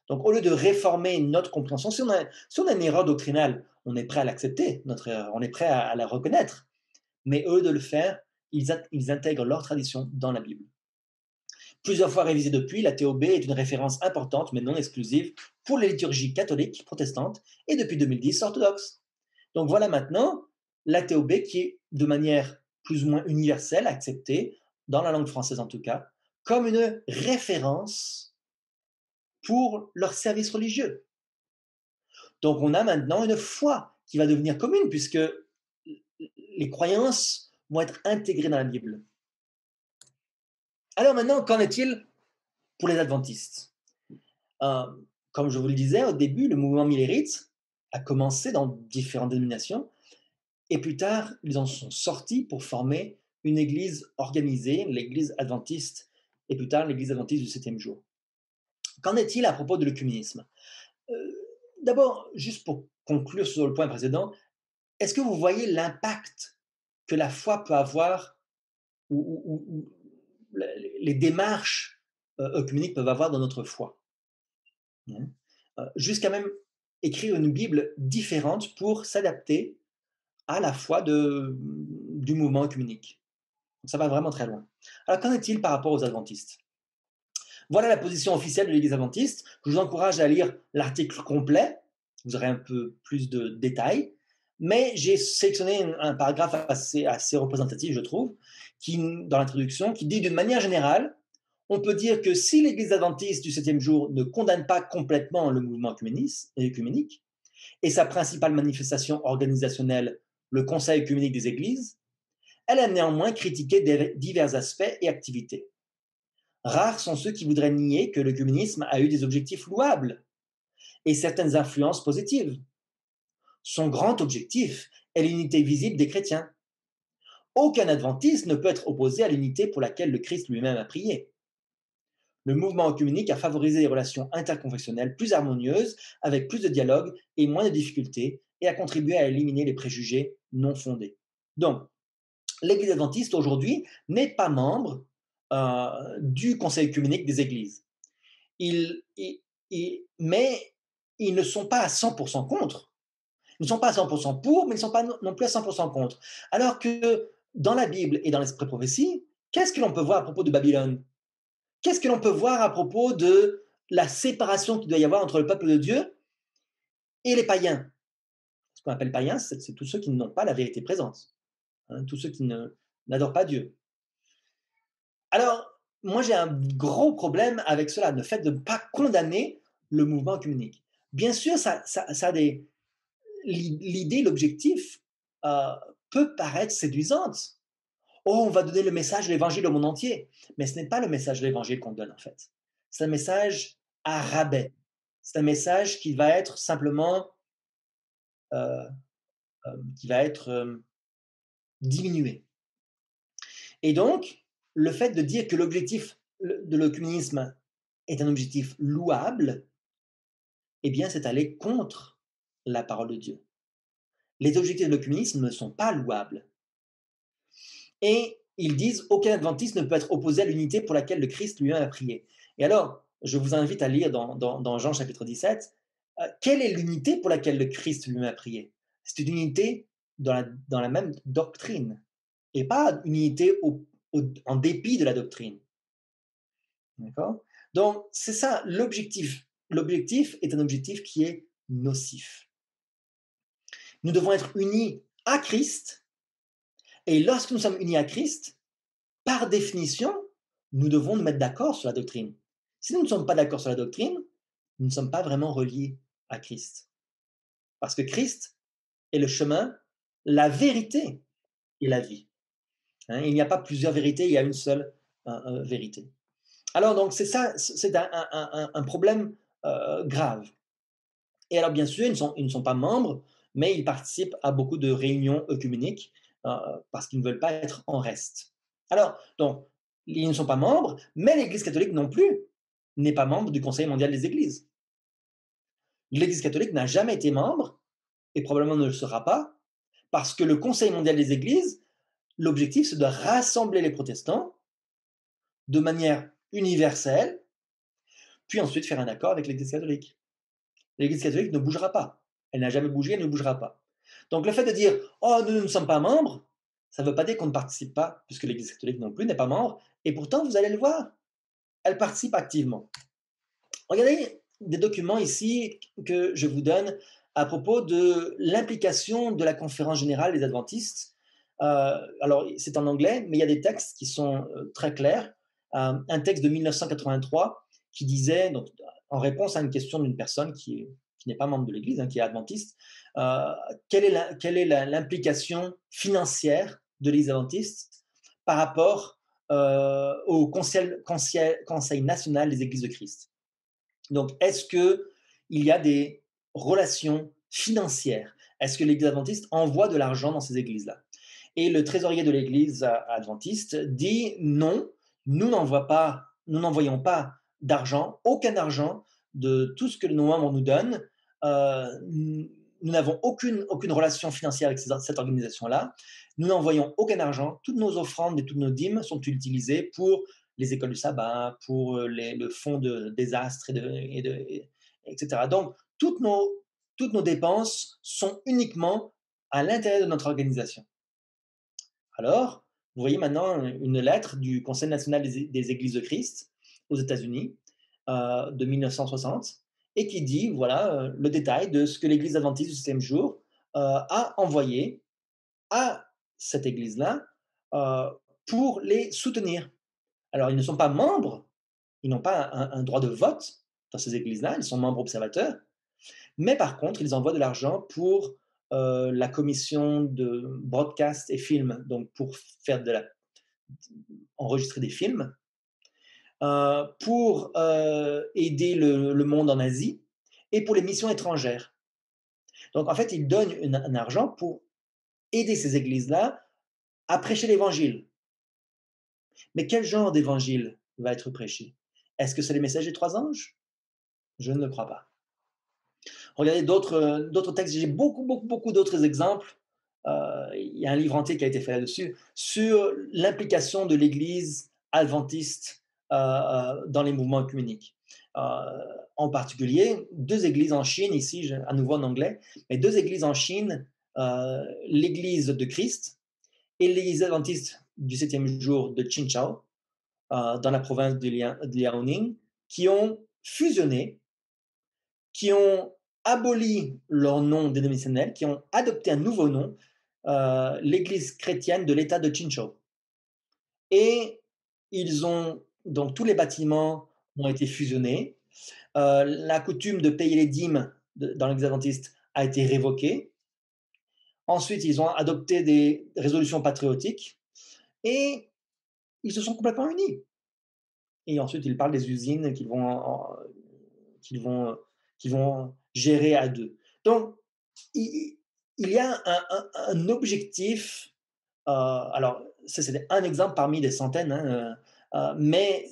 Donc, au lieu de réformer notre compréhension, si on a une erreur doctrinale, on est prêt à l'accepter, notre erreur, on est prêt à la reconnaître. Mais eux, de le faire, ils intègrent leur tradition dans la Bible. Plusieurs fois révisée depuis, la TOB est une référence importante, mais non exclusive, pour les liturgies catholiques, protestantes, et depuis 2010, orthodoxes. Donc voilà maintenant la TOB qui est de manière plus ou moins universelle, acceptée, dans la langue française en tout cas, comme une référence pour leur service religieux. Donc on a maintenant une foi qui va devenir commune, puisque les croyances vont être intégrées dans la Bible. Alors maintenant, qu'en est-il pour les adventistes? Euh, Comme je vous le disais au début, le mouvement millérite a commencé dans différentes dénominations, et plus tard, ils en sont sortis pour former une église organisée, l'église adventiste, et plus tard l'église adventiste du septième jour. Qu'en est-il à propos de l'œcuménisme? D'abord, juste pour conclure sur le point précédent, est-ce que vous voyez l'impact que la foi peut avoir ou les démarches œcuméniques peuvent avoir dans notre foi, hein? Jusqu'à même écrire une Bible différente pour s'adapter à la foi du mouvement œcuménique. Donc ça va vraiment très loin. Alors qu'en est-il par rapport aux adventistes? Voilà la position officielle de l'Église adventiste. Je vous encourage à lire l'article complet, vous aurez un peu plus de détails, mais j'ai sélectionné un paragraphe assez représentatif, je trouve, dans l'introduction, qui dit d'une manière générale, on peut dire que si l'Église adventiste du septième jour ne condamne pas complètement le mouvement œcuménique, et sa principale manifestation organisationnelle, le Conseil œcuménique des Églises, elle a néanmoins critiqué divers aspects et activités. Rares sont ceux qui voudraient nier que l'œcuménisme a eu des objectifs louables et certaines influences positives. Son grand objectif est l'unité visible des chrétiens. Aucun adventiste ne peut être opposé à l'unité pour laquelle le Christ lui-même a prié. Le mouvement œcuménique a favorisé les relations interconfessionnelles plus harmonieuses, avec plus de dialogue et moins de difficultés, et a contribué à éliminer les préjugés non fondés. Donc, l'Église adventiste aujourd'hui n'est pas membre du Conseil œcuménique des Églises. Mais ils ne sont pas à 100% contre. Ils ne sont pas à 100% pour, mais ils ne sont pas non plus à 100% contre. Alors que dans la Bible et dans l'Esprit prophétie, qu'est-ce que l'on peut voir à propos de Babylone? Qu'est-ce que l'on peut voir à propos de la séparation qu'il doit y avoir entre le peuple de Dieu et les païens? Ce qu'on appelle païens, c'est tous ceux qui n'ont pas la vérité présente, hein, tous ceux qui n'adorent pas Dieu. Alors, moi j'ai un gros problème avec cela, le fait de ne pas condamner le mouvement œcuménique. Bien sûr, ça a l'idée, l'objectif peut paraître séduisante. Oh, on va donner le message de l'évangile au monde entier. Mais ce n'est pas le message de l'évangile qu'on donne en fait. C'est un message à rabais. C'est un message qui va être simplement euh, qui va être diminué. Et donc, le fait de dire que l'objectif de l'œcuménisme est un objectif louable, eh bien, c'est aller contre la parole de Dieu. Les objectifs de l'œcuménisme ne sont pas louables. Et ils disent aucun adventiste ne peut être opposé à l'unité pour laquelle le Christ lui-même a prié. Et alors, je vous invite à lire dans Jean chapitre 17, quelle est l'unité pour laquelle le Christ lui-même a prié? C'est une unité dans la même doctrine, et pas une unité en dépit de la doctrine. D'accord? Donc, c'est ça l'objectif. L'objectif est un objectif qui est nocif. Nous devons être unis à Christ, et lorsque nous sommes unis à Christ, par définition, nous devons nous mettre d'accord sur la doctrine. Si nous ne sommes pas d'accord sur la doctrine, nous ne sommes pas vraiment reliés à Christ. Parce que Christ est le chemin, la vérité et la vie. Hein, il n'y a pas plusieurs vérités, il y a une seule vérité. Alors donc c'est ça, c'est un problème grave. Et alors, bien sûr, ils ne sont pas membres, mais ils participent à beaucoup de réunions œcuméniques parce qu'ils ne veulent pas être en reste. Alors, donc, ils ne sont pas membres, mais l'Église catholique non plus n'est pas membre du Conseil mondial des Églises. L'Église catholique n'a jamais été membre, et probablement ne le sera pas, parce que le Conseil mondial des Églises, l'objectif, c'est de rassembler les protestants de manière universelle, puis ensuite faire un accord avec l'Église catholique. L'Église catholique ne bougera pas. Elle n'a jamais bougé, elle ne bougera pas. Donc le fait de dire oh, nous ne sommes pas membres, ça ne veut pas dire qu'on ne participe pas, puisque l'Église catholique non plus n'est pas membre, et pourtant vous allez le voir, elle participe activement. Regardez des documents ici que je vous donne à propos de l'implication de la Conférence générale des adventistes. Alors, c'est en anglais, mais il y a des textes qui sont très clairs. Un texte de 1983 qui disait, donc, en réponse à une question d'une personne qui n'est pas membre de l'Église, hein, qui est adventiste, euh, quelle est l'implication financière de l'Église adventiste par rapport au Conseil national des Églises de Christ. Donc, est-ce qu'il y a des relations financières? Est-ce que l'Église adventiste envoie de l'argent dans ces églises-là? Et le trésorier de l'Église adventiste dit non, nous n'envoyons pas d'argent, aucun argent de tout ce que nos membres nous donnent. Nous n'avons aucune relation financière avec cette organisation-là. Nous n'envoyons aucun argent. Toutes nos offrandes et toutes nos dîmes sont utilisées pour les écoles du sabbat, pour le fonds de désastres, etc. Donc, toutes nos dépenses sont uniquement à l'intérieur de notre organisation. Alors, vous voyez maintenant une lettre du Conseil national des Églises de Christ aux États-Unis de 1960 et qui dit, voilà, le détail de ce que l'Église adventiste du septième jour a envoyé à cette Église-là pour les soutenir. Alors, ils ne sont pas membres, ils n'ont pas un droit de vote dans ces églises-là, ils sont membres observateurs, mais par contre, ils envoient de l'argent pour la commission de broadcast et films, donc pour faire enregistrer des films, pour aider le monde en Asie et pour les missions étrangères. Donc, en fait, ils donnent un argent pour aider ces églises-là à prêcher l'évangile. Mais quel genre d'évangile va être prêché? Est-ce que c'est les messages des trois anges? Je ne le crois pas. Regardez d'autres textes, j'ai beaucoup d'autres exemples. Il y a un livre entier qui a été fait là-dessus, sur l'implication de l'Église adventiste dans les mouvements œcuméniques. En particulier, deux églises en Chine, ici à nouveau en anglais, mais deux églises en Chine, l'Église de Christ et l'Église adventiste du septième jour de Qinzhou, dans la province de Liaoning, qui ont fusionné, qui ont aboli leur nom dénominationnel, qui ont adopté un nouveau nom, l'Église chrétienne de l'État de Qinzhou. Et donc tous les bâtiments ont été fusionnés. La coutume de payer les dîmes dans l'Église adventiste a été révoquée. Ensuite, ils ont adopté des résolutions patriotiques et ils se sont complètement unis. Et ensuite, ils parlent des usines qu'ils vont, qu'ils vont gérer à deux. Donc, il y a un objectif. Alors, ça, c'est un exemple parmi des centaines, hein, mais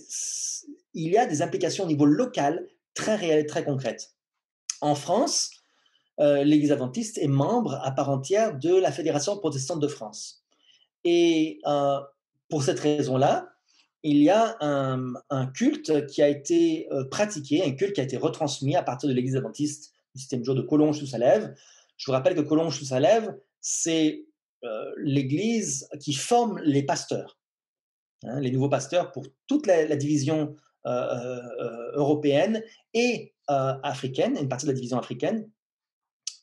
il y a des implications au niveau local très réelles, très concrètes. En France, l'Église adventiste est membre à part entière de la Fédération protestante de France. Et pour cette raison-là, il y a un culte qui a été pratiqué, un culte qui a été retransmis à partir de l'Église adventiste du septième jour de Collonges-sous-Salève. Je vous rappelle que Collonges-sous-Salève, c'est l'église qui forme les pasteurs, hein, les nouveaux pasteurs pour toute la division européenne et africaine, une partie de la division africaine,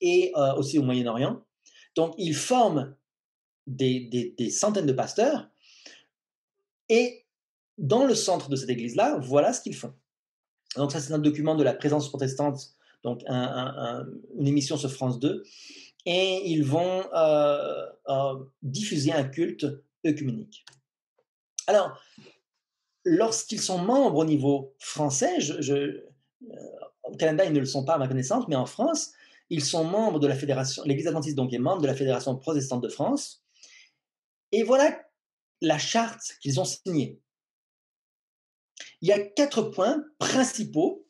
et aussi au Moyen-Orient. Donc, ils forment des centaines de pasteurs, et dans le centre de cette église-là, voilà ce qu'ils font. Donc ça, c'est un document de la Présence protestante, donc une émission sur France 2, et ils vont diffuser un culte œcuménique. Alors, lorsqu'ils sont membres au niveau français, au Canada, ils ne le sont pas à ma connaissance, mais en France, ils sont membres de la fédération, l'Église adventiste donc est membre de la Fédération protestante de France, et voilà la charte qu'ils ont signée. Il y a 4 points principaux,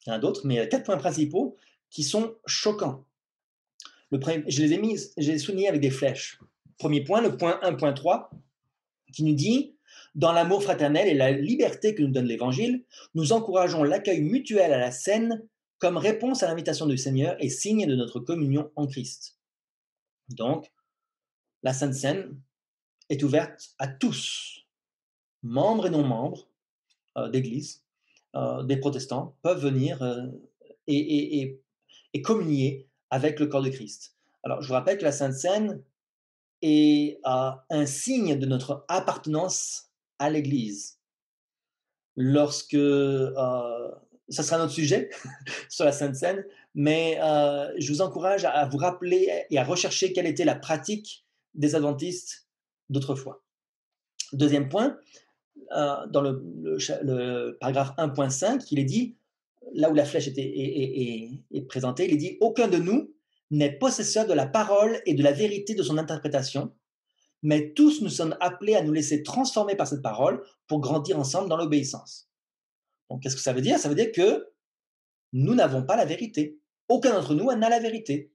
il y en a d'autres, mais il y a 4 points principaux qui sont choquants. Je les ai soulignés avec des flèches. Premier point, le point 1.3, qui nous dit: dans l'amour fraternel et la liberté que nous donne l'Évangile, nous encourageons l'accueil mutuel à la scène comme réponse à l'invitation du Seigneur et signe de notre communion en Christ. Donc, la Sainte Seine est ouverte à tous, membres et non-membres d'Église, des protestants, peuvent venir et communier avec le corps de Christ. Alors, je vous rappelle que la Sainte Seine est un signe de notre appartenance à l'Église. Lorsque, ça sera notre sujet sur la Sainte Seine, mais je vous encourage à vous rappeler et à rechercher quelle était la pratique des adventistes d'autrefois. Deuxième point, dans le paragraphe 1.5, il est dit, là où la flèche est présentée, il est dit: aucun de nous n'est possesseur de la parole et de la vérité de son interprétation, mais tous nous sommes appelés à nous laisser transformer par cette parole pour grandir ensemble dans l'obéissance. Donc, qu'est-ce que ça veut dire? Ça veut dire que nous n'avons pas la vérité. Aucun d'entre nous n'a la vérité.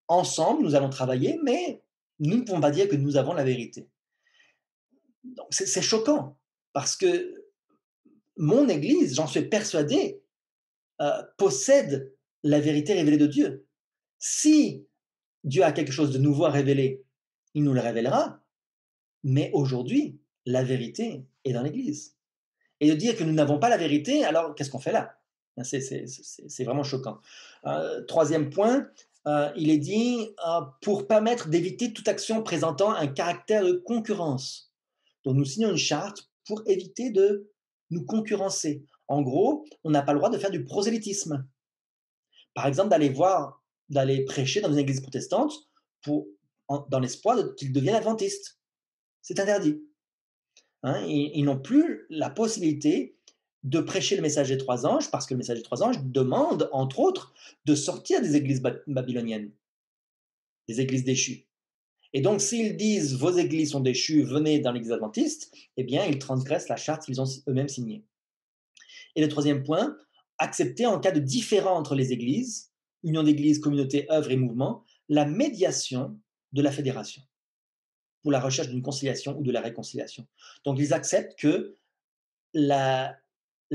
Ensemble, nous allons travailler, mais nous ne pouvons pas dire que nous avons la vérité. Donc, c'est choquant, parce que mon Église, j'en suis persuadé, possède la vérité révélée de Dieu. Si Dieu a quelque chose de nouveau à révéler, il nous le révélera. Mais aujourd'hui, la vérité est dans l'Église. Et de dire que nous n'avons pas la vérité, alors qu'est-ce qu'on fait là? C'est vraiment choquant. Troisième point, il est dit pour permettre d'éviter toute action présentant un caractère de concurrence. Donc nous signons une charte pour éviter de nous concurrencer. En gros, on n'a pas le droit de faire du prosélytisme. Par exemple, d'aller prêcher dans une église protestante dans l'espoir qu'ils deviennent adventistes. C'est interdit. Hein, ils n'ont plus la possibilité de prêcher le message des 3 anges, parce que le message des 3 anges demande, entre autres, de sortir des églises babyloniennes, des églises déchues. Et donc, s'ils disent « vos églises sont déchues, venez dans l'église adventiste », eh bien, ils transgressent la charte qu'ils ont eux-mêmes signée. Et le troisième point, accepter en cas de différend entre les églises, union d'églises, communauté, œuvre et mouvement, la médiation de la fédération pour la recherche d'une conciliation ou de la réconciliation. Donc, ils acceptent que la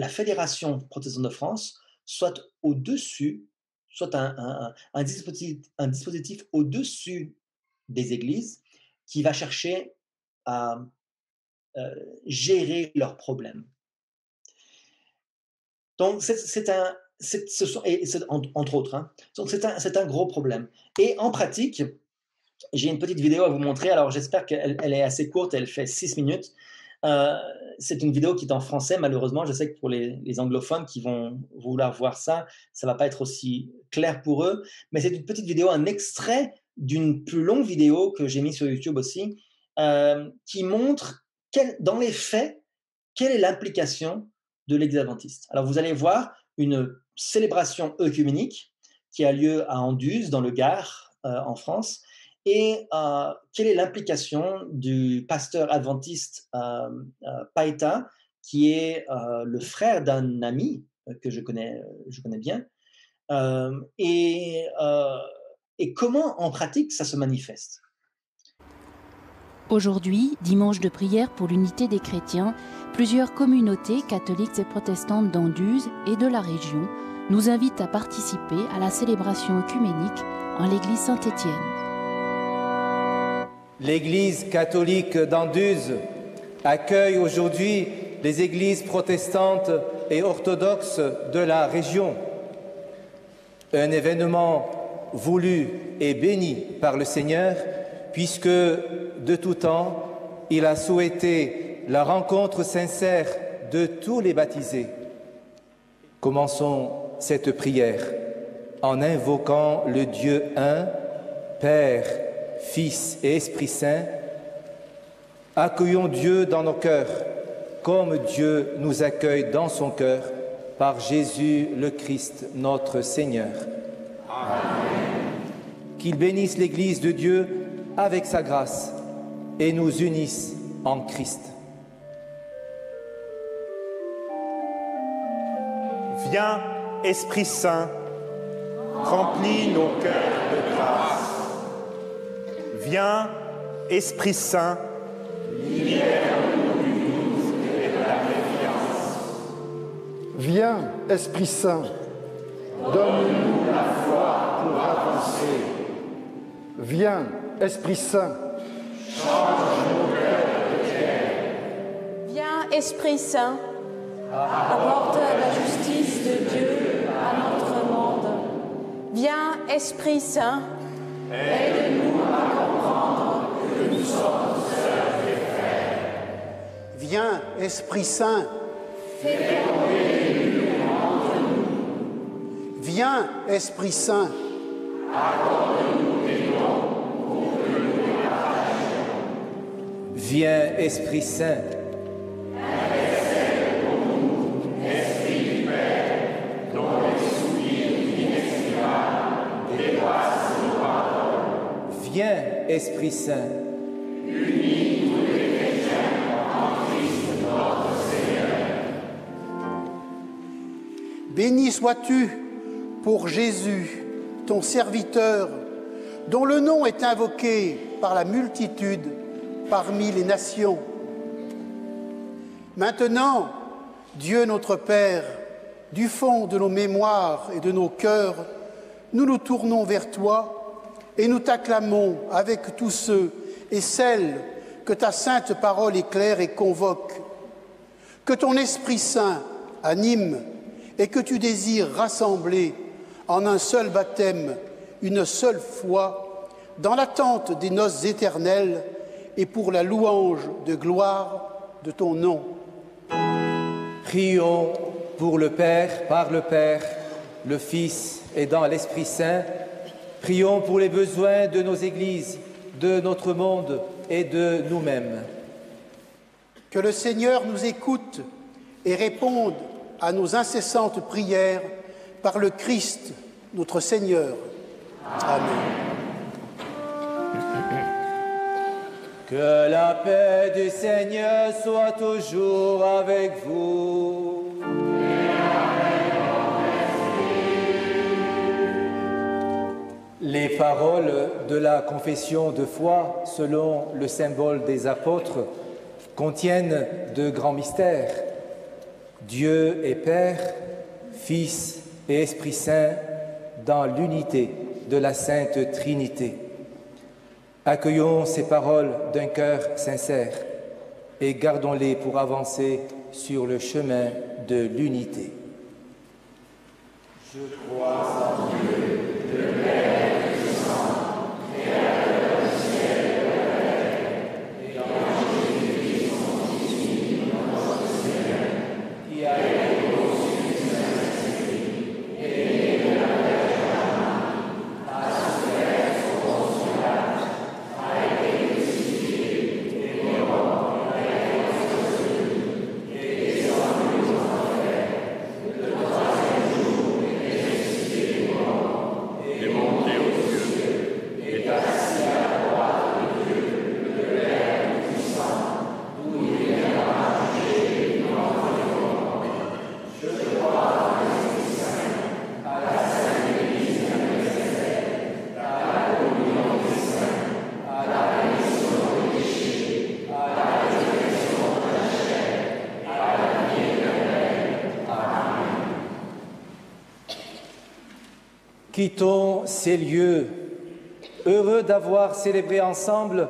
Fédération protestante de France soit au-dessus, soit un dispositif au-dessus des églises qui va chercher à gérer leurs problèmes. Donc, entre autres, hein. Donc c'est un gros problème. Et en pratique, j'ai une petite vidéo à vous montrer. Alors, j'espère qu'elle est assez courte, elle fait 6 minutes. C'est une vidéo qui est en français, malheureusement. Je sais que pour les anglophones qui vont vouloir voir ça, ça ne va pas être aussi clair pour eux. Mais c'est une petite vidéo, un extrait d'une plus longue vidéo que j'ai mise sur YouTube aussi, qui montre, dans les faits, quelle est l'implication de l'Église adventiste. Alors, vous allez voir une célébration œcuménique qui a lieu à Anduze, dans le Gard, en France. Et quelle est l'implication du pasteur adventiste Paeta, qui est le frère d'un ami que je connais bien, et comment en pratique ça se manifeste. Aujourd'hui, dimanche de prière pour l'unité des chrétiens, plusieurs communautés catholiques et protestantes d'Anduze et de la région nous invitent à participer à la célébration œcuménique en l'église Saint-Étienne. L'Église catholique d'Anduze accueille aujourd'hui les églises protestantes et orthodoxes de la région. Un événement voulu et béni par le Seigneur, puisque de tout temps, il a souhaité la rencontre sincère de tous les baptisés. Commençons cette prière en invoquant le Dieu un, Père, Fils et Esprit Saint. Accueillons Dieu dans nos cœurs, comme Dieu nous accueille dans son cœur, par Jésus le Christ, notre Seigneur. Amen. Qu'il bénisse l'Église de Dieu avec sa grâce et nous unisse en Christ. Viens, Esprit Saint, remplis nos cœurs de grâce. Viens, Esprit Saint, libère-nous du doute et de la méfiance. Viens, Esprit Saint, donne-nous la foi pour avancer. Viens, Esprit Saint, change nos cœurs de pierre. Viens, Esprit Saint, apporte la justice de Dieu à notre monde. Viens, Esprit Saint, aide-nous à comprendre que nous sommes sœurs et frères. Viens, Esprit Saint, fais tomber l'une entre nous. Viens, Esprit Saint, accorde-nous tes dons pour que nous les partagions. Viens, Esprit Saint, intercède pour nous, Esprit du Père, dont les soupirs inexprimables dépassent nos paroles. viens, Esprit Saint, Unis tous les chrétiens en Christ notre Seigneur. béni sois-tu pour Jésus, ton serviteur, dont le nom est invoqué par la multitude parmi les nations. Maintenant, Dieu notre Père, du fond de nos mémoires et de nos cœurs, nous nous tournons vers toi et nous t'acclamons avec tous ceux et celles que ta sainte parole éclaire et convoque. Que ton Esprit Saint anime et que tu désires rassembler en un seul baptême, une seule foi, dans l'attente des noces éternelles et pour la louange de gloire de ton nom. prions pour le Père, par le Père, le Fils et dans l'Esprit Saint. Prions pour les besoins de nos églises, de notre monde et de nous-mêmes. Que le Seigneur nous écoute et réponde à nos incessantes prières par le Christ, notre Seigneur. Amen. Que la paix du Seigneur soit toujours avec vous. Les paroles de la confession de foi, selon le symbole des apôtres, contiennent de grands mystères. Dieu est Père, Fils et Esprit Saint dans l'unité de la Sainte Trinité. Accueillons ces paroles d'un cœur sincère et gardons-les pour avancer sur le chemin de l'unité. Je crois en Dieu, le Père puissant, Créateur du ciel et de la terre, et en Jésus-Christ, son Fils, notre Seigneur, qui a été conçu du Saint-Esprit et né de la Vierge Marie, a souffert sous Ponce Pilate, a été crucifié, est mort, a été ressuscité, est descendu aux enfers, le troisième jour est ressuscité des morts, est monté aux cieux, est assis à la droite de Dieu, le Père Tout-Puissant, d'où il viendra juger les vivants et les morts. Je crois en l'Esprit Saint, à la Sainte Église universelle, à la communion des saints, à la rémission des péchés, à la résurrection de la chair, à la vie éternelle. Amen. Quittons ces lieux, heureux d'avoir célébré ensemble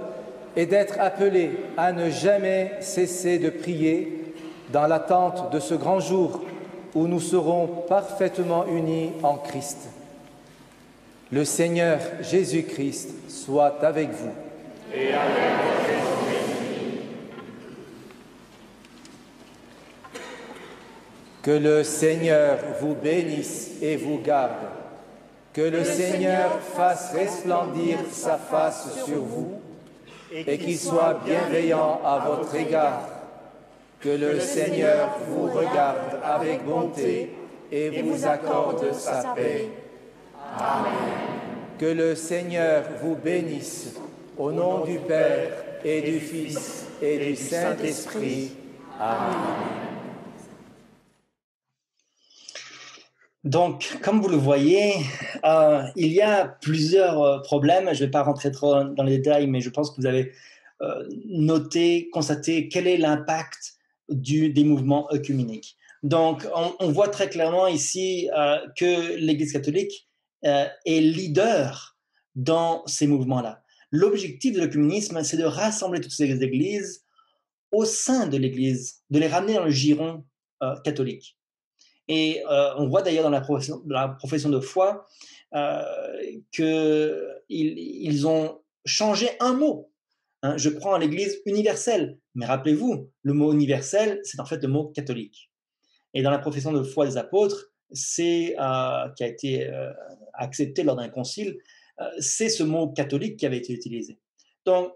et d'être appelés à ne jamais cesser de prier dans l'attente de ce grand jour où nous serons parfaitement unis en Christ. Le Seigneur Jésus-Christ soit avec vous. Et avec votre esprit. Que le Seigneur vous bénisse et vous garde. Que le Seigneur fasse resplendir sa face sur vous et qu'il soit bienveillant à votre égard. Que le Seigneur vous regarde avec bonté et vous accorde sa paix. Amen. Que le Seigneur vous bénisse, au nom du Père et du Fils et du Saint-Esprit. Amen. Donc, comme vous le voyez, il y a plusieurs problèmes. Je ne vais pas rentrer trop dans les détails, mais je pense que vous avez noté, constaté quel est l'impact des mouvements œcuméniques. Donc, on voit très clairement ici que l'Église catholique est leader dans ces mouvements-là. L'objectif de l'œcuménisme, c'est de rassembler toutes ces églises au sein de l'Église, de les ramener dans le giron catholique. Et on voit d'ailleurs dans la profession de foi qu'ils ont changé un mot. Hein, je crois en l'Église universelle, mais rappelez-vous, le mot universel, c'est en fait le mot catholique. Et dans la profession de foi des apôtres, qui a été accepté lors d'un concile, c'est ce mot catholique qui avait été utilisé. Donc,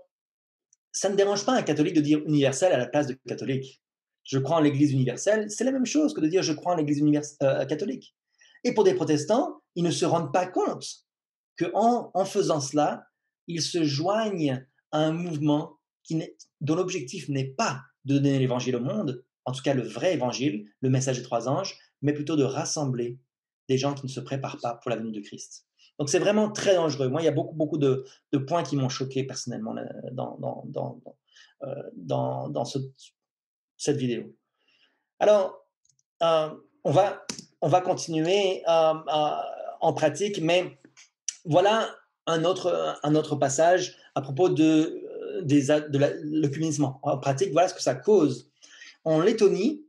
ça ne dérange pas un catholique de dire universel à la place de catholique. Je crois en l'Église universelle, c'est la même chose que de dire je crois en l'Église catholique. Et pour des protestants, ils ne se rendent pas compte qu'en faisant cela, ils se joignent à un mouvement dont l'objectif n'est pas de donner l'évangile au monde, en tout cas le vrai évangile, le message des trois anges, mais plutôt de rassembler des gens qui ne se préparent pas pour la venue de Christ. Donc c'est vraiment très dangereux. Moi, il y a beaucoup de points qui m'ont choqué personnellement dans cette vidéo. Alors, on va continuer en pratique, mais voilà un autre passage à propos de l'œcuménisme en pratique. Voilà ce que ça cause. En Lettonie,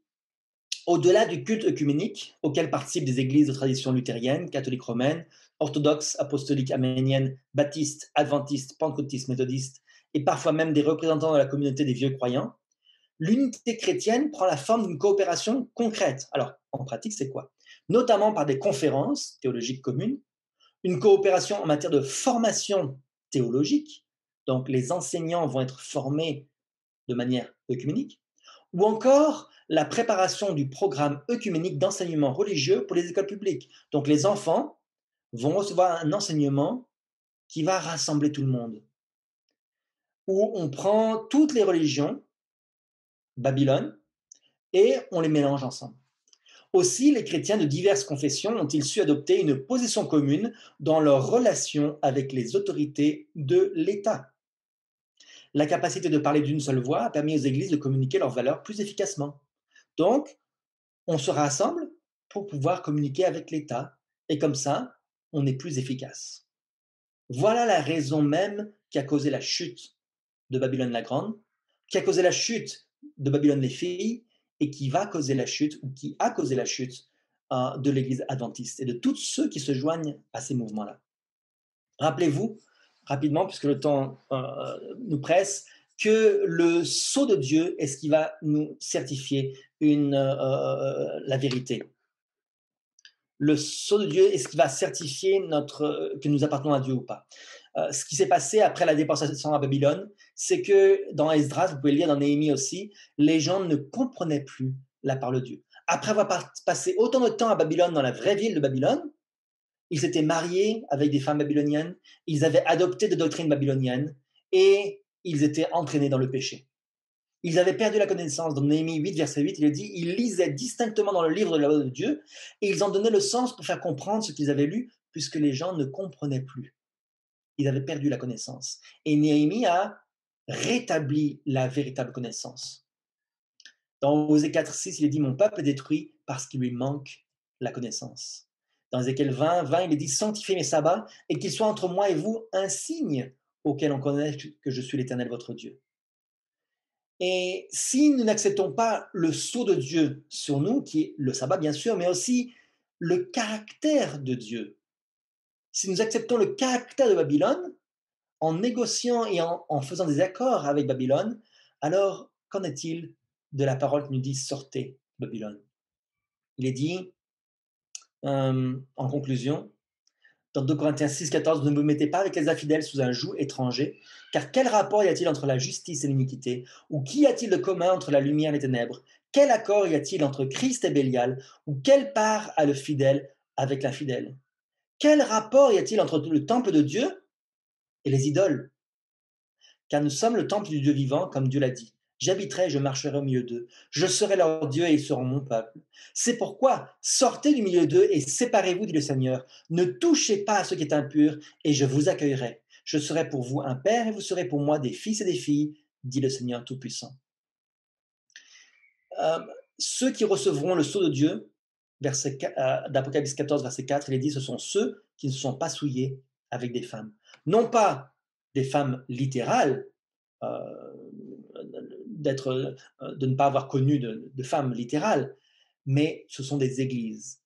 au-delà du culte œcuménique auquel participent des églises de tradition luthérienne, catholique romaine, orthodoxe, apostolique, arménienne, baptiste, adventiste, pentecôtiste, méthodiste, et parfois même des représentants de la communauté des vieux croyants, l'unité chrétienne prend la forme d'une coopération concrète. Alors, en pratique, c'est quoi? Notamment par des conférences théologiques communes, une coopération en matière de formation théologique, donc les enseignants vont être formés de manière œcuménique, ou encore la préparation du programme œcuménique d'enseignement religieux pour les écoles publiques. Donc les enfants vont recevoir un enseignement qui va rassembler tout le monde, où on prend toutes les religions, Babylone, et on les mélange ensemble. Aussi, les chrétiens de diverses confessions ont-ils su adopter une position commune dans leur relation avec les autorités de l'État. La capacité de parler d'une seule voix a permis aux églises de communiquer leurs valeurs plus efficacement. Donc, on se rassemble pour pouvoir communiquer avec l'État, et comme ça, on est plus efficace. Voilà la raison même qui a causé la chute de Babylone la Grande, qui a causé la chute de Babylone les filles, et qui va causer la chute, ou qui a causé la chute de l'Église adventiste et de tous ceux qui se joignent à ces mouvements-là. Rappelez-vous, rapidement, puisque le temps nous presse, que le sceau de Dieu est ce qui va nous certifier la vérité. Le sceau de Dieu est ce qui va certifier que nous appartenons à Dieu ou pas. Ce qui s'est passé après la déportation à Babylone, c'est que dans Esdras, vous pouvez le lire dans Néhémie aussi, les gens ne comprenaient plus la parole de Dieu. Après avoir passé autant de temps à Babylone, dans la vraie ville de Babylone, ils s'étaient mariés avec des femmes babyloniennes, ils avaient adopté des doctrines babyloniennes et ils étaient entraînés dans le péché. Ils avaient perdu la connaissance. Dans Néhémie 8, verset 8, il est dit, ils lisaient distinctement dans le livre de la loi de Dieu et ils en donnaient le sens pour faire comprendre ce qu'ils avaient lu, puisque les gens ne comprenaient plus. Ils avaient perdu la connaissance. Et Néhémie a rétabli la véritable connaissance. Dans Osée 4, 6, il est dit, mon peuple est détruit parce qu'il lui manque la connaissance. Dans Ézéchiel 20, il est dit, sanctifiez mes sabbats et qu'il soit entre moi et vous un signe auquel on connaît que je suis l'Éternel, votre Dieu. Et si nous n'acceptons pas le sceau de Dieu sur nous, qui est le sabbat bien sûr, mais aussi le caractère de Dieu, si nous acceptons le caractère de Babylone, en négociant et en faisant des accords avec Babylone, alors qu'en est-il de la parole qui nous dit « sortez, Babylone ». Il est dit, en conclusion, dans 2 Corinthiens 6, 14, ne vous mettez pas avec les infidèles sous un joug étranger, car quel rapport y a-t-il entre la justice et l'iniquité? Ou qu'y a-t-il de commun entre la lumière et les ténèbres? Quel accord y a-t-il entre Christ et Bélial? Ou quelle part a le fidèle avec l'infidèle? Quel rapport y a-t-il entre le temple de Dieu et les idoles? Car nous sommes le temple du Dieu vivant, comme Dieu l'a dit. J'habiterai, je marcherai au milieu d'eux. Je serai leur Dieu et ils seront mon peuple. C'est pourquoi, sortez du milieu d'eux et séparez-vous, dit le Seigneur. Ne touchez pas à ce qui est impur et je vous accueillerai. Je serai pour vous un père et vous serez pour moi des fils et des filles, dit le Seigneur Tout-Puissant. Ceux qui recevront le sceau de Dieu, d'Apocalypse 14, verset 4, il est dit, ce sont ceux qui ne se sont pas souillés avec des femmes. Non pas des femmes littérales, de ne pas avoir connu de femmes littérales, mais ce sont des églises.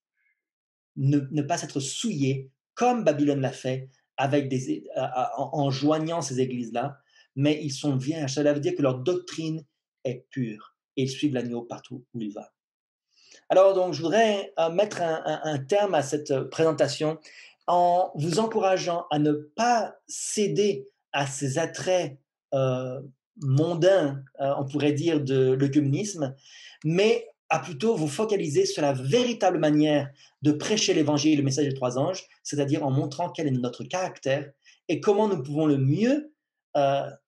Ne pas s'être souillé comme Babylone l'a fait en joignant ces églises-là, mais ils sont vierges. Cela veut dire que leur doctrine est pure et ils suivent l'agneau partout où il va. Alors donc, je voudrais mettre un terme à cette présentation en vous encourageant à ne pas céder à ces attraits mondains, on pourrait dire, de l'œcuménisme, mais à plutôt vous focaliser sur la véritable manière de prêcher l'évangile et le message des 3 anges, c'est-à-dire en montrant quel est notre caractère et comment nous pouvons le mieux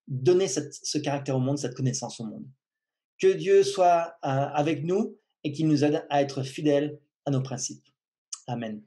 donner ce caractère au monde, cette connaissance au monde. Que Dieu soit avec nous et qu'il nous aide à être fidèles à nos principes. Amen.